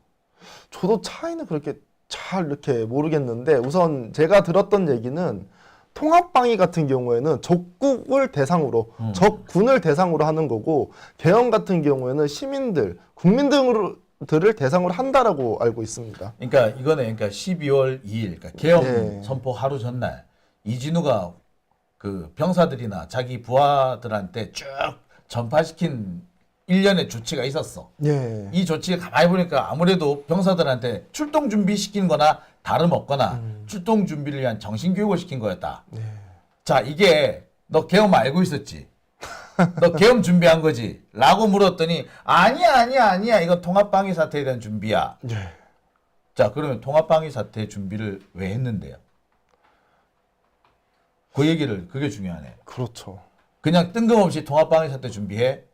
저도 차이는 그렇게 잘 이렇게 모르겠는데 우선 제가 들었던 얘기는 통합방위 같은 경우에는 적국을 대상으로 적군을 대상으로 하는 거고 계엄 같은 경우에는 시민들, 국민들을 대상으로 한다라고 알고 있습니다. 그러니까 이거는 그러니까 12월 2일, 그러니까 계엄 예. 선포 하루 전날 이진우가 그 병사들이나 자기 부하들한테 쭉 전파시킨 일련의 조치가 있었어. 예. 이 조치를 가만히 보니까 아무래도 병사들한테 출동 준비 시킨 거나 다름없거나 출동 준비를 위한 정신교육을 시킨 거였다. 예. 자, 이게 너 계엄 알고 있었지? 너 계엄 준비한 거지? 라고 물었더니 아니야. 이건 통합방위 사태에 대한 준비야. 예. 자, 그러면 통합방위 사태 준비를 왜 했는데요? 그 얘기를, 그게 중요하네. 그렇죠. 그냥 뜬금없이 통합방위 사태 준비해?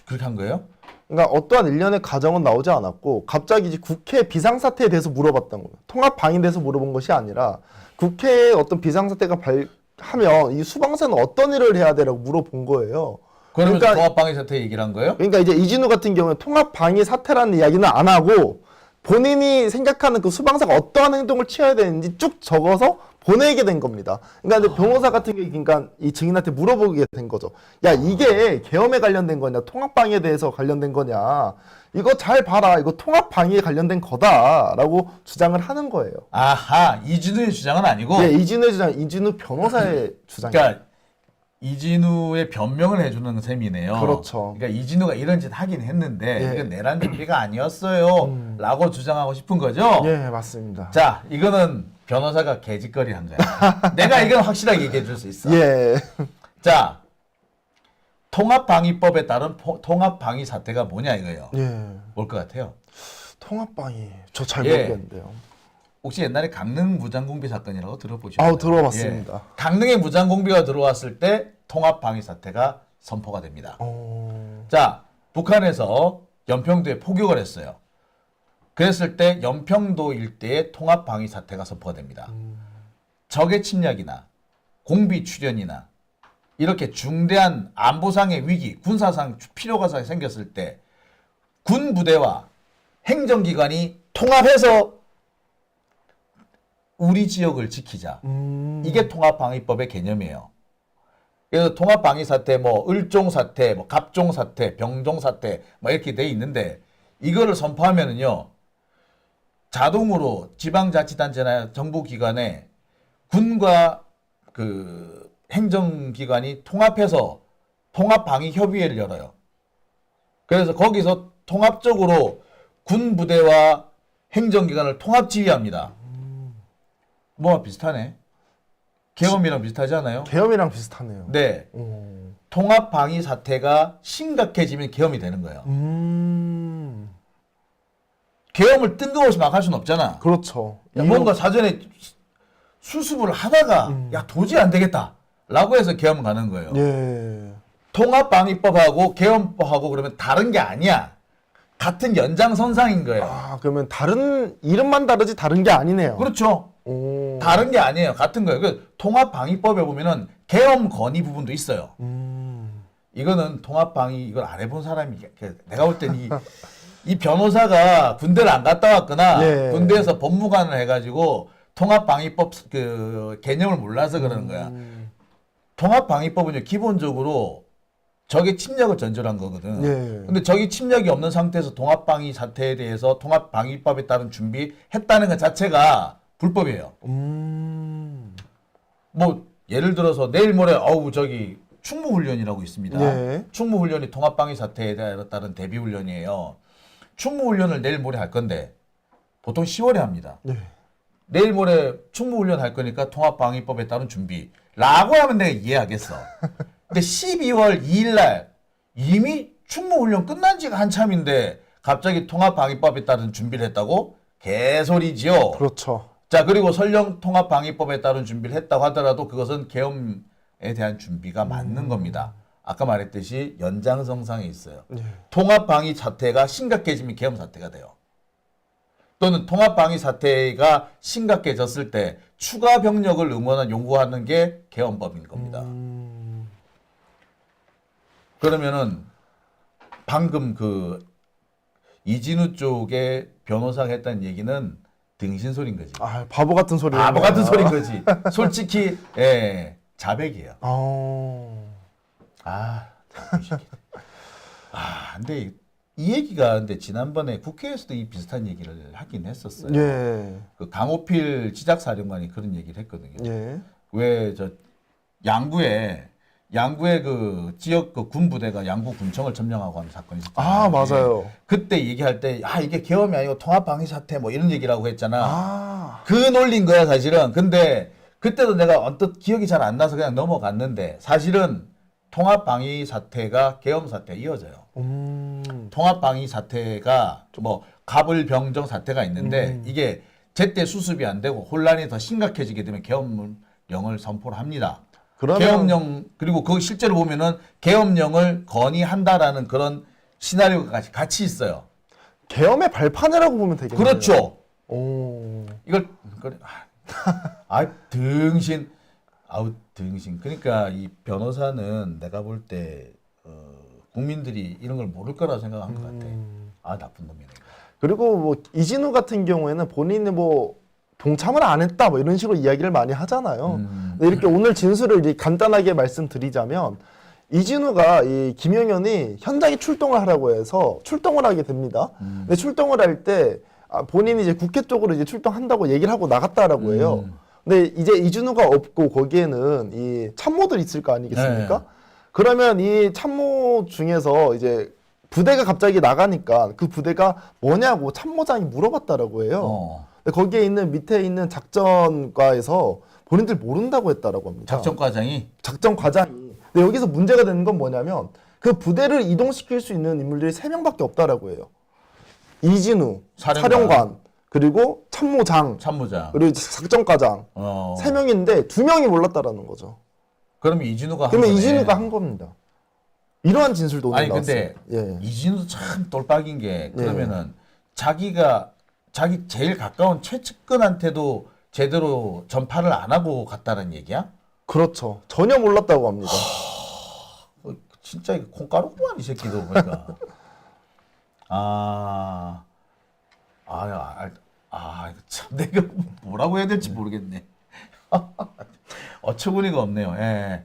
그렇게 한 거예요? 그러니까 어떠한 일련의 과정은 나오지 않았고 갑자기 이제 국회 비상사태에 대해서 물어봤던 거예요. 통합방위에 대해서 물어본 것이 아니라 국회에 어떤 비상사태가 하면 이 수방사는 어떤 일을 해야 되라고 물어본 거예요. 그러면 그러니까- 통합방위 사태 얘기를 한 거예요? 그러니까 이제 이진우 같은 경우는 통합방위 사태라는 이야기는 안 하고 본인이 생각하는 그 수방사가 어떠한 행동을 취해야 되는지 쭉 적어서 보내게 된 겁니다. 그러니까 이제 변호사 같은 경우 그러니까 이 증인한테 물어보게 된 거죠. 야, 이게 계엄에 관련된 거냐, 통합방위에 대해서 관련된 거냐. 이거 잘 봐라. 이거 통합방위에 관련된 거다라고 주장을 하는 거예요. 아하, 이진우의 주장은 아니고. 네, 이진우의 주장, 이진우 변호사의 주장이에요. 그러니까 이진우의 변명을 해주는 셈이네요. 그렇죠. 그러니까 이진우가 이런 짓 하긴 했는데 예. 이건 내란 준비가 아니었어요. 라고 주장하고 싶은 거죠. 예, 맞습니다. 자, 이거는 변호사가 개짓거리 한 거야. 내가 이건 확실하게 얘기해 줄 수 있어. 예. 자, 통합방위법에 따른 통합방위 사태가 뭐냐 이거예요. 예. 뭘 것 같아요? 통합방위. 저 잘 예. 모르겠는데요. 혹시 옛날에 강릉 무장공비 사건이라고 들어보셨나요? 아우, 들어봤습니다. 예. 강릉에 무장공비가 들어왔을 때 통합방위 사태가 선포가 됩니다. 자, 북한에서 연평도에 포격을 했어요. 그랬을 때 연평도 일대에 통합방위 사태가 선포가 됩니다. 적의 침략이나 공비 출현이나 이렇게 중대한 안보상의 위기, 군사상 필요가 생겼을 때 군 부대와 행정기관이 통합해서 우리 지역을 지키자. 이게 통합방위법의 개념이에요. 그래서 통합방위사태, 뭐 을종사태, 뭐 갑종사태, 병종사태 뭐 이렇게 돼 있는데 이거를 선포하면은요 자동으로 지방자치단체나 정부기관에 군과 그 행정기관이 통합해서 통합방위협의회를 열어요. 그래서 거기서 통합적으로 군 부대와 행정기관을 통합지휘합니다. 뭐가 비슷하네. 계엄이랑 비슷하지 않아요? 계엄이랑 비슷하네요. 네. 통합방위 사태가 심각해지면 계엄이 되는 거예요. 계엄을 뜬금없이 막 할 수는 없잖아. 그렇죠. 야, 뭔가 사전에 수습을 하다가 야 도저히 안 되겠다 라고 해서 계엄 가는 거예요. 예. 통합방위법하고 계엄법하고 그러면 다른 게 아니야. 같은 연장선상인 거예요. 아, 그러면 다른 이름만 다르지 다른 게 아니네요. 그렇죠. 오. 다른 게 아니에요. 같은 거예요. 그 통합방위법에 보면은 계엄 건의 부분도 있어요. 이거는 통합방위 이걸 안 해본 사람이 내가 볼 땐 이 변호사가 군대를 안 갔다 왔거나 예. 군대에서 법무관을 해가지고 통합방위법 그 개념을 몰라서 그러는 거야. 통합방위법은요 기본적으로 적의 침략을 전제로 한 거거든. 예. 근데 적이 침략이 없는 상태에서 통합방위 사태에 대해서 통합방위법에 따른 준비했다는 것 자체가 불법이에요. 뭐 예를 들어서 내일 모레 저기 충무훈련이라고 있습니다. 예. 충무훈련이 통합방위 사태에 따른 대비훈련이에요. 충무훈련을 내일 모레 할 건데 보통 10월에 합니다. 예. 내일 모레 충무훈련 할 거니까 통합방위법에 따른 준비라고 하면 내가 이해하겠어. 근데 12월 2일 날 이미 충무훈련 끝난 지가 한참인데 갑자기 통합방위법에 따른 준비를 했다고? 개소리지요. 그렇죠. 자, 그리고 설령 통합방위법에 따른 준비를 했다고 하더라도 그것은 계엄에 대한 준비가 맞는 겁니다. 아까 말했듯이 연장선상에 있어요. 예. 통합방위 사태가 심각해지면 계엄 사태가 돼요. 또는 통합방위 사태가 심각해졌을 때 추가 병력을 요구하는 게 계엄법인 겁니다. 그러면은 방금 그 이진우 쪽에 변호사가 했다는 얘기는 등신소리인 거지. 아, 바보 같은 소리. 바보 같은 소리인 거지. 솔직히 예, 자백이에요. 근데 이 얘기가 근데 지난번에 국회에서도 이 비슷한 얘기를 하긴 했었어요. 예. 그 강호필 지작사령관이 그런 얘기를 했거든요. 예. 왜 저 양구에 그 지역 그 군부대가 양구 군청을 점령하고 하는 사건이 있었잖아요. 아, 맞아요. 그때 얘기할 때 이게 계엄이 아니고 통합방위 사태 뭐 이런 얘기라고 했잖아. 아. 그 논리인 거야 사실은. 근데 그때도 내가 언뜻 기억이 잘 안 나서 그냥 넘어갔는데 사실은 통합방위 사태가 계엄 사태에 이어져요. 통합방위 사태가 뭐 갑을병정 사태가 있는데 이게 제때 수습이 안 되고 혼란이 더 심각해지게 되면 계엄령을 선포를 합니다. 그러면 계엄령 그리고 그 실제로 보면은 계엄령을 건의한다라는 그런 시나리오가 같이 있어요. 계엄의 발판이라고 보면 되겠네요. 그렇죠. 오. 이걸 등신. 그러니까 이 변호사는 내가 볼 때 국민들이 이런 걸 모를 거라 생각한 것 같아. 아 나쁜 놈이네. 그리고 뭐 이진우 같은 경우에는 본인이 뭐 동참을 안 했다 뭐 이런 식으로 이야기를 많이 하잖아요. 근데 이렇게 오늘 진술을 이제 간단하게 말씀드리자면 이진우가 이 김용현이 현장에 출동을 하라고 해서 출동을 하게 됩니다. 근데 출동을 할 때 본인이 이제 국회 쪽으로 이제 출동한다고 얘기를 하고 나갔다라고 해요. 근데 이제 이진우가 없고 거기에는 이 참모들이 있을 거 아니겠습니까? 네. 그러면 이 참모 중에서 이제 부대가 갑자기 나가니까 그 부대가 뭐냐고 참모장이 물어봤다라고 해요. 근데 거기에 있는 밑에 있는 작전과에서 본인들 모른다고 했다라고 합니다. 작전과장이. 근데 여기서 문제가 되는 건 뭐냐면 그 부대를 이동시킬 수 있는 인물들이 3명밖에 없다라고 해요. 이진우, 사령관, 그리고 참모장, 그리고 작전과장 3명인데 2명이 몰랐다라는 거죠. 그러면 이진우가 한 겁니다. 이러한 진술도 오늘 아니 나왔어요. 근데 이진우도 참 똘빡인 게 그러면은 자기 제일 가까운 최측근한테도 제대로 전파를 안 하고 갔다는 얘기야? 그렇죠. 전혀 몰랐다고 합니다. 진짜 이거 콩가루구만 이 새끼도 보니까. 이거 참 내가 뭐라고 해야 될지 모르겠네. 어처구니가 없네요. 예.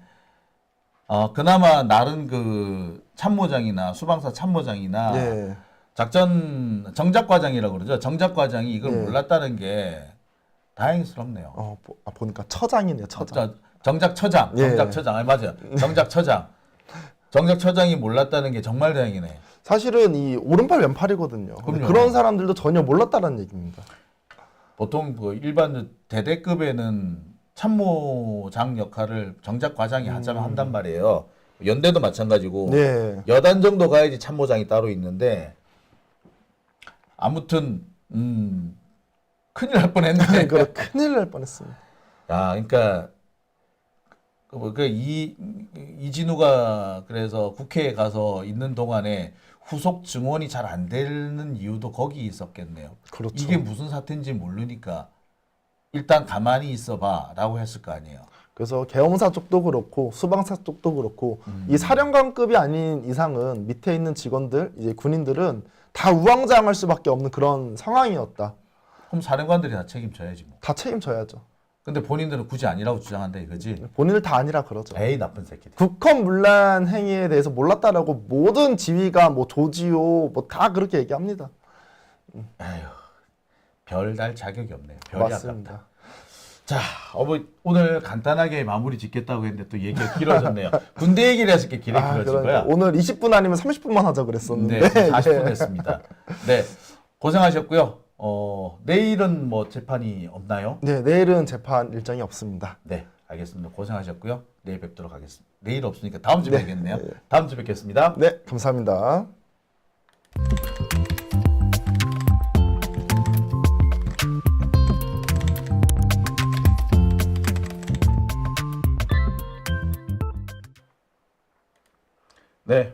그나마 나른 그 참모장이나 수방사 참모장이나 작전 정작과장이라고 그러죠. 정작과장이 이걸 몰랐다는 게 다행스럽네요. 보니까 처장이네요. 처장. 정작처장. 정작처장. 아니 맞아요. 정작처장. 정작처장이 몰랐다는 게 정말 다행이네. 사실은 이 오른팔 왼팔이거든요. 그런 사람들도 전혀 몰랐다는 얘기입니다. 보통 그 일반 대대급에는 참모장 역할을 정작과장이 한단 말이에요. 연대도 마찬가지고 여단 정도 가야지 참모장이 따로 있는데 아무튼 큰일 날 뻔했네. 큰일 날 뻔했습니다. 그러니까 이진우가 그래서 국회에 가서 있는 동안에 후속 증언이 잘 안 되는 이유도 거기 있었겠네요. 그렇죠. 이게 무슨 사태인지 모르니까 일단 가만히 있어봐라고 했을 거 아니에요. 그래서 계엄사 쪽도 그렇고 수방사 쪽도 그렇고 이 사령관급이 아닌 이상은 밑에 있는 직원들, 이제 군인들은 다 우왕좌왕할 수밖에 없는 그런 상황이었다. 그럼 사령관들이 다 책임져야지 뭐. 다 책임져야죠. 근데 본인들은 굳이 아니라고 주장한다 이거지. 본인들 다 아니라 그러죠. 에이 나쁜 새끼들. 국헌문란 행위에 대해서 몰랐다라고 모든 지휘관, 뭐 조지호, 뭐 다 그렇게 얘기합니다. 에휴, 별달 자격이 없네요. 별이 맞습니다. 아깝다. 자, 오늘 간단하게 마무리 짓겠다고 했는데 또 얘기가 길어졌네요. 군대 얘기를 해서 이렇게 길게 길어진 거야. 오늘 20분 아니면 30분만 하자 그랬었는데. 네, 40분 했습니다. 네, 고생하셨고요. 내일은 뭐 재판이 없나요? 네, 내일은 재판 일정이 없습니다. 네, 알겠습니다. 고생하셨고요. 내일 뵙도록 하겠습니다. 내일 없으니까 다음 주에 뵙겠네요. 다음 주에 뵙겠습니다. 네, 감사합니다. 네.